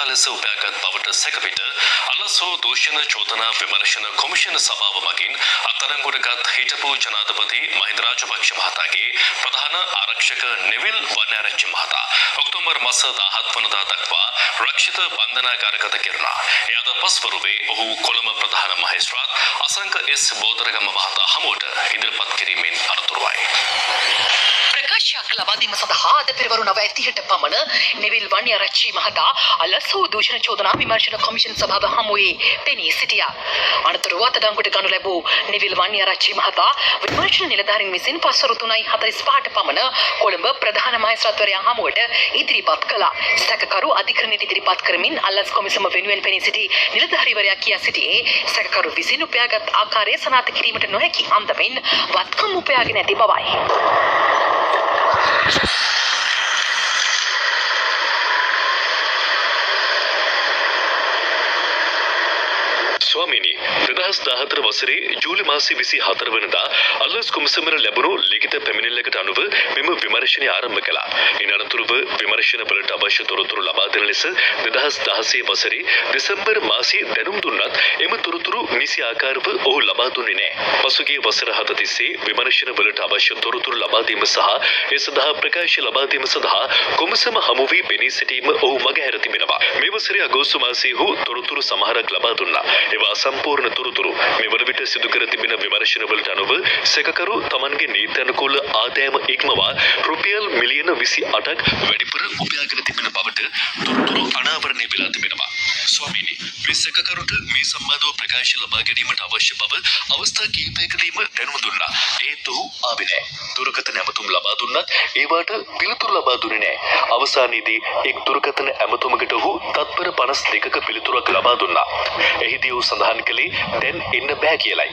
වංචා ලෙස උපයාගත් බවට සැකපිට අලසෝ දූෂණ චෝදනා විමර්ශන කොමිෂන සභාව මගින් අත්අඩංගුවටගත් හිටපු ජනාධිපති මහින්ද රාජපක්ෂ මහතාගේ ප්‍රධාන ආරක්ෂක නෙවිල් වන්‍යාරච්චි මහතා ඔක්තෝබර් මාස 17 වනදා දක්වා රක්ෂිත බන්ධනාගාරගත කෙරුණා. එය අද පස්වරුවේ ඔහු කොළඹ ප්‍රධාන මහේස්ත්‍රාත් අසංක එස් බෝධරගම මහතා හමුවට ඉදිරිපත් කිරීමෙන් අනතුරුවයි. ප්‍රකාශයක් ලබා දීම සඳහා අද පෙරවරු 9:30ට පමණ නෙවිල් වන්‍යාරච්චි මහතා අලසෝ දූෂණ චෝදනා විමර්ශන කොමිෂන් සභාව හමුවේ පෙනී සිටියා. අනතුරුව අත්අඩංගුවට ගනු ලැබූ නෙවිල් වන්‍යාරච්චි මහතා විමර්ශන නිලධාරීන් විසින් පස්වරු 3:45ට පමණ කොළඹ ප්‍රධාන මහේස්ත්‍රාත්වරයා හමුවට ඉදිරිපත් කළා. සැකකරු අධිකරණයට ඉදිරිපත් කරමින් අල්ලස් කොමිසම වෙනුවෙන් පෙනී සිටි නිලධාරීවරයා කියා සිටියේ සැකකරු විසින් උපයාගත් ආකාරය සනාථ කිරීමට නොහැකි අන්දමින් වත්කම් උපයාගෙන ඇති බවයි. ස්වාමීනි 2014 වසරේ ජූලි මාසයේ 24 වෙනිදා අල්ලස් කොමිසමට ලැබුණු ලිඛිත පැමිණිල්ලකට අනුව මෙම විමර්ශනය ආරම්භ කළා. ඉන් අනතුරුව විමර්ශන වලට අවශ්‍ය තොරතුරු ලබා දෙන ලෙස 2016 වසරේ දෙසැම්බර් මාසයේ දැනුම් දුන්නත් එම තොරතුරු නිසි ආකාරව ඔහු ලබා දුන්නේ නැහැ. පසුගිය වසර 7 තිස්සේ විමර්ශන වලට අවශ්‍ය තොරතුරු ලබා දීම සහ ඒ සඳහා ප්‍රකාශ ලබා දීම සඳහා කොමිසම හමු වී පෙනී සිටීම ඔහු මගහැර තිබෙනවා. මේ වසරේ අගෝස්තු මාසයේ ඔහු තොරතුරු සමහරක් ලබා දුන්නා. ඒවා සම්පූර්ණ තොරතුරු මේ වන විට සිදු කර තිබෙන විමර්ශන වලට අනුව සැකකරු තමන්ගේ නීති අනුකූල ආදායම ඉක්මවා රුපියල් මිලියන 28ක් වැඩිපුර උපයාගෙන තිබෙන බවට තොරතුරු අනාවරණය වෙලා තිබෙනවා. ස්වාමීනි, මේ සැකකරුට මේ සම්බන්ධව ප්‍රකාශ ලබා ගැනීමට අවශ්‍ය බව අවස්ථා කිහිපයකදීම දැනුම් දුන්නා. ඒත් ඔහු ආවේ නැහැ. දුරකථන ඇමතුම් ලබා දුන්නත් ඒවට පිළිතුරු ලබා දුන්නේ නැහැ. අවසානයේදී එක් දුරකථන ඇමතුමකට ඔහු තත්පර 52ක පිළිතුරක් ලබා දුන්නා. එහිදී ඔහු සඳහන් කළේ දැන් එන්න බෑ කියලයි.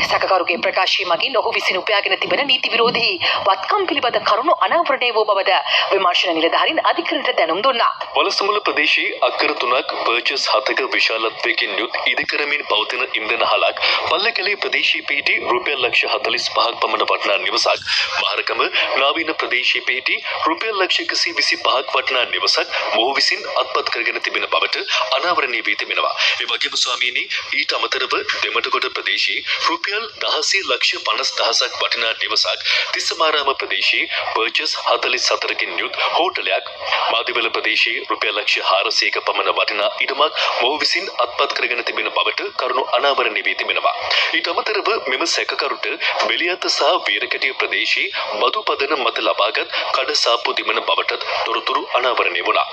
සැකකරුගේ ප්‍රකාශය මගින් ඔහු විසින් උපයාගෙන තිබෙන නීති විරෝධී වත්කම් පිළිබඳ කරුණු අනාවරණය වූ බවද විමර්ශන නිලධාරීන් අධිකරණයට දැනුම් දුන්නා. වලසමුල ප්‍රදේශයේ අක්කර 3ක් පර්චස් 7ක විශාලත්වයකින් යුත් ඉදිකරමින් පවතින ඉන්ධන හලක් පල්ලකැලේ ප්‍රදේශයේ පිහිටි රුපියල් ලක්ෂ 45ක් පමණ වටිනා නිවසක්, මහරගම නාවින ප්‍රදේශයේ පිහිටි රුපියල් ලක්ෂ 125ක් වටිනා නිවසක් මොහු විසින් අත්පත් කරගෙන තිබෙන බවට අනාවරණය වී තිබෙනවා. ඒ වගේම ස්වාමීනි, ඊට අමතරව දෙමටගොඩ ප්‍රදේශයේ රුපියල් 16,50,000ක් වටිනා නිවසක්, තිස්සමාරාම ප්‍රදේශයේ පර්චස් 44කින් යුත් හෝටලයක්, මාදිවල ප්‍රදේශයේ රුපියල් ලක්ෂ 400ක පමණ වටිනා ඉඩමක් මොහු විසින් අත්පත් කරගෙන තිබෙන බවට කරුණු අනාවරණය වී තිබෙනවා. ඊට අමතරව මෙම සැකකරුට බෙලියත සහ වීරකැටිය ප්‍රදේශයේ බදු පදනම මත ලබාගත් කඩ සාප්පු දිමන බවට තොරතුරු අනාවරණය වුණා.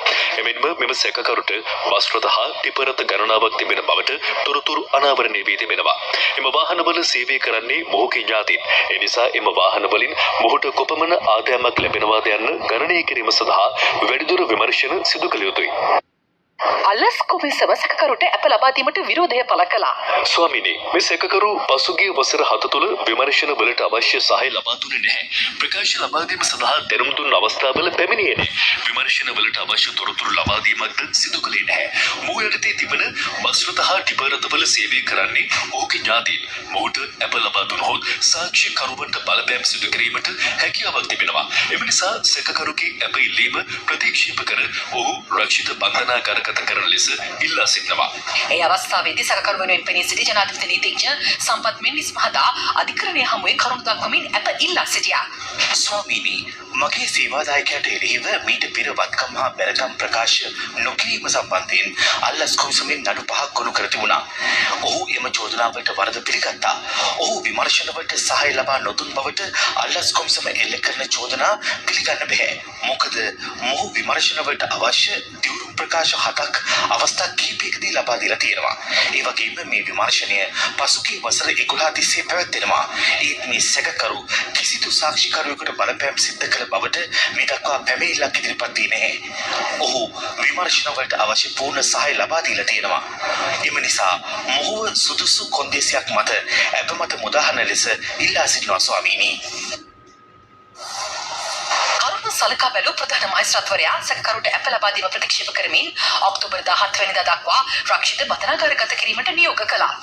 එමෙන්ම මෙම සැකකරුට බස් රථ හා ටිපර් රථ ගණනාවක් තිබෙන බවට තොරතුරු අනාවරණය වී තිබෙනවා. එම වාහනවල සේවය කරන්නේ මොහුගේ ඥාතීන්. ඒ නිසා එම වාහන වලින් මොහුට කොපමණ ආදායමක් ලැබෙනවාද යන්න ගණනය කිරීම සඳහා වැඩිදුර විමර්ශන සිදු කළ යුතුයි. අල්ලස් කොමිසම සැකකරුට අප ලබා දීමට විරෝධය පළ කළා. ස්වාමීනි, මේ සැකකරු පසුගිය වසර 7 තුළ විමර්ශන වලට අවශ්‍ය සහාය ලබා දුන්නේ නැහැ. ප්‍රකාශ ලබා දීම සඳහා දැනුම් දුන් අවස්ථාවල පැමිණියේ නැහැ. විමර්ශන වලට අවශ්‍ය තොරතුරු ලබා දීමක්ද සිදු කළේ නැහැ. මොහු යටතේ තිබෙන බස් රථ හා ටිපර් රථවල සේවය කරන්නේ ඔහුගේ ඥාතීන්. මොහුට අප ලබා දුනහොත් සාක්ෂි කරුවන්ට බලපෑම් සිදු කිරීමට හැකියාවක් තිබෙනවා. එම නිසා සැකකරුගේ අප ඉල්ලීම ප්‍රතික්ෂේප කර ඔහු රක්ෂිත බන්ධනාගාරගත කරන ලෙස ඉල්ලා සිටිනවා. ඒ අවස්ථාවේදී සැකකරු වෙනුවෙන් පෙනී සිටි ජනාධිපති නීතිඥ සම්පත් මෙන්ඩිස් මහතා අධිකරණය හමුවේ කරුණු දක්වමින් අප ඉල්ලා සිටියා. ස්වාමීනි, මගේ සේවාදායකයාට එරෙහිව මීට පෙර වත්කම් හා බැරකම් ප්‍රකාශ නොකිරීම සම්බන්ධයෙන් අල්ලස් කොමිසමෙන් නඩු 5ක් ගොනු කර තිබුණා. ඔහු එම චෝදනාවට වරද පිළිගත්තා. ඔහු විමර්ශනවලට සහාය ලබා නොදුන් බවට අල්ලස් කොමිසම එල්ල කරන චෝදනා පිළිගන්න බැහැ. මොකද මොහු විමර්ශනවලට අවශ්‍ය දියුණු ප්‍රකාශ 7ක් අවස්ථා කිහිපයකදී ලබා දීලා තියෙනවා. ඒ වගේම මේ විමර්ශනය පසුගිය වසර 11 තිස්සේ පැවැත්වෙනවා. ඒත් මේ සැකකරු කිසිදු සාක්ෂිකරුවෙකුට බලපෑම් සිද්ධ කළ බවට මේ දක්වා පැමිණිල්ලක් ඉදිරිපත් වී නැහැ. ඔහු විමර්ශන වලට අවශ්‍ය පූර්ණ සහාය ලබා දීලා තියෙනවා. එම නිසා මොහුව සුදුසු කොන්දේසියක් මත අප මත මුදාහන ලෙස ඉල්ලා සිටිනවා ස්වාමීනි. සලකා බැලූ ප්‍රධාන මහේස්ත්‍රාත්වරයා සැකකරුට අප ලබා දීම ප්‍රතික්ෂේප කරමින් ඔක්තෝබර් 17 වෙනිදා දක්වා රක්ෂිත බන්ධනාගාරගත කිරීමට නියෝග කළා.